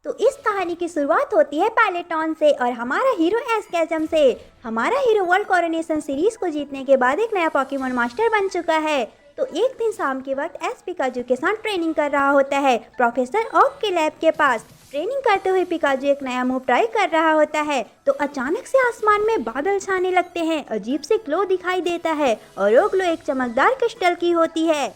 तो इस कहानी की शुरुआत होती है पैलेटॉन से और हमारा हीरो एश कैचम से। हमारा हीरो वर्ल्ड कोरोनेशन सीरीज को जीतने के बाद एक नया पॉकीमोन मास्टर बन चुका है। तो एक दिन शाम के वक्त एश पिकाजू के साथ ट्रेनिंग कर रहा होता है प्रोफेसर ओक के लैब के पास। ट्रेनिंग करते हुए पिकाजू एक नया मूव ट्राई कर रहा होता है तो अचानक से आसमान में बादल छाने लगते हैं, अजीब से ग्लो दिखाई देता है और वो ग्लो एक चमकदार क्रिस्टल की होती है।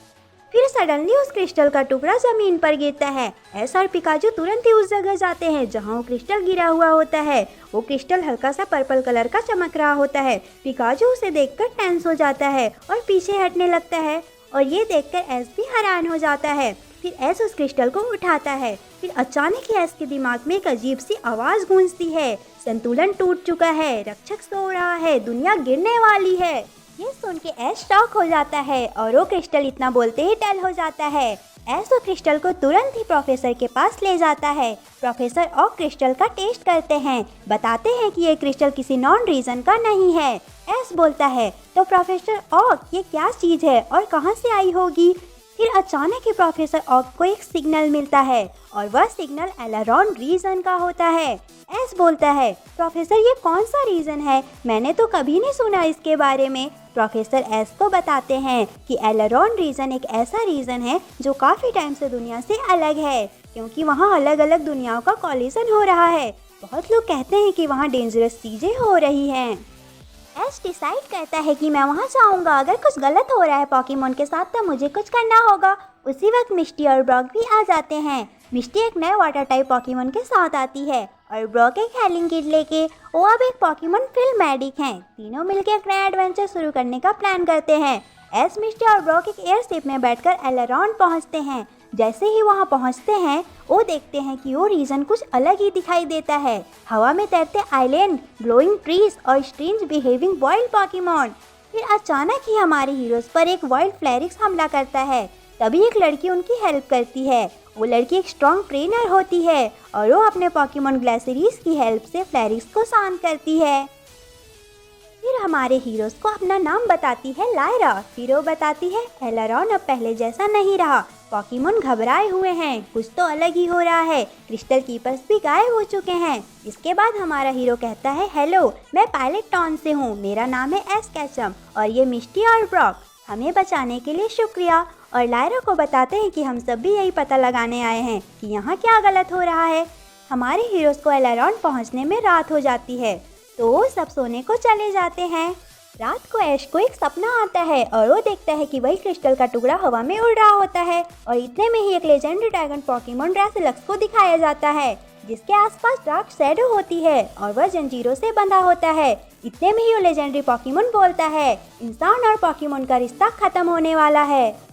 फिर सडनली उस क्रिस्टल का टुकड़ा जमीन पर गिरता है। एश और पिकाजू तुरंत ही उस जगह जाते हैं जहां वो क्रिस्टल गिरा हुआ होता है। वो क्रिस्टल हल्का सा पर्पल कलर का चमक रहा होता है। पिकाजू उसे देखकर टेंस हो जाता है और पीछे हटने लगता है और ये देखकर एश भी हैरान हो जाता है। फिर एश उस क्रिस्टल को उठाता है। फिर अचानक ही एश के दिमाग में एक अजीब सी आवाज गूंजती है, संतुलन टूट चुका है, रक्षक सो रहा है, दुनिया गिरने वाली है। ये सुन के एश शॉक हो जाता है और वो क्रिस्टल इतना बोलते ही डल हो जाता है। एश वो क्रिस्टल को तुरंत ही प्रोफेसर के पास ले जाता है। प्रोफेसर और क्रिस्टल का टेस्ट करते हैं, बताते हैं कि ये क्रिस्टल किसी नॉन रीजन का नहीं है। एश बोलता है तो प्रोफेसर ओक ये क्या चीज़ है और कहाँ से आई होगी। फिर अचानक ही प्रोफेसर ओक को एक सिग्नल मिलता है और वह सिग्नल एलेरॉन रीजन का होता है। एश बोलता है प्रोफेसर ये कौन सा रीजन है, मैंने तो कभी नहीं सुना इसके बारे में। प्रोफेसर एश को बताते हैं कि एलेरॉन रीजन एक ऐसा रीजन है जो काफ़ी टाइम से दुनिया से अलग है, क्योंकि वहाँ अलग अलग दुनियाओं का कॉलिजन हो रहा है। बहुत लोग कहते हैं कि वहाँ डेंजरस चीज़ें हो रही हैं। एश डिसाइड करता है कि मैं वहाँ जाऊँगा, अगर कुछ गलत हो रहा है पॉकीमोन के साथ तो मुझे कुछ करना होगा। उसी वक्त मिस्टी और ब्रॉक भी आ जाते हैं। मिस्टी एक नए वाटर टाइप पॉकीमोन के साथ आती है और ब्रॉक एक हेलिंग किट लेके वो अब एक पॉकीमोन फील्ड मेडिक हैं। तीनों मिलकर एक नया एडवेंचर शुरू करने का प्लान करते हैं। एश, मिस्टी और ब्रॉक एक एयरशिप में बैठकर एलेरॉन पहुंचते हैं। जैसे ही वहां पहुंचते हैं वो देखते हैं कि वो रीजन कुछ अलग ही दिखाई देता है। हवा में तैरते आइलैंड, ग्लोइंग ट्रीज और स्ट्रेंज बिहेविंग वाइल्ड पॉकीमोन। फिर अचानक ही हमारे हीरोज पर एक वाइल्ड फ्लैरिक्स हमला करता है। तभी एक लड़की उनकी हेल्प करती है। वो लड़की एक स्ट्रॉन्ग ट्रेनर होती है और वो अपने पॉकीमोन ग्लासेरीज की हेल्प से फ्लैरिक्स को शांत करती है। फिर हमारे हीरोज को अपना नाम बताती है लायरा। फिर वो बताती है एलेरॉन अब पहले जैसा नहीं रहा, पॉकीमोन घबराए हुए हैं, कुछ तो अलग ही हो रहा है, क्रिस्टल कीपर्स भी गायब हो चुके हैं। इसके बाद हमारा हीरो कहता है हेलो, मैं पैलेटॉन से हूँ, मेरा नाम है एश कैचम और ये मिस्टी और ब्रॉक, हमें बचाने के लिए शुक्रिया। और लायरा को बताते हैं कि हम सब भी यही पता लगाने आए हैं कि यहाँ क्या गलत हो रहा है। हमारे हीरोज को एलेरॉन पहुँचने में रात हो जाती है तो वो सब सोने को चले जाते हैं। रात को ऐश को एक सपना आता है और वो देखता है कि वही क्रिस्टल का टुकड़ा हवा में उड़ रहा होता है और इतने में ही एक लेजेंडरी ड्रैगन पॉकीमोन ड्रेसिलक्स को दिखाया जाता है जिसके आसपास डार्क शैडो होती है और वह जंजीरों से बंधा होता है। इतने में ही वो लेजेंडरी पॉकीमोन बोलता है इंसान और पॉकीमोन का रिश्ता खत्म होने वाला है।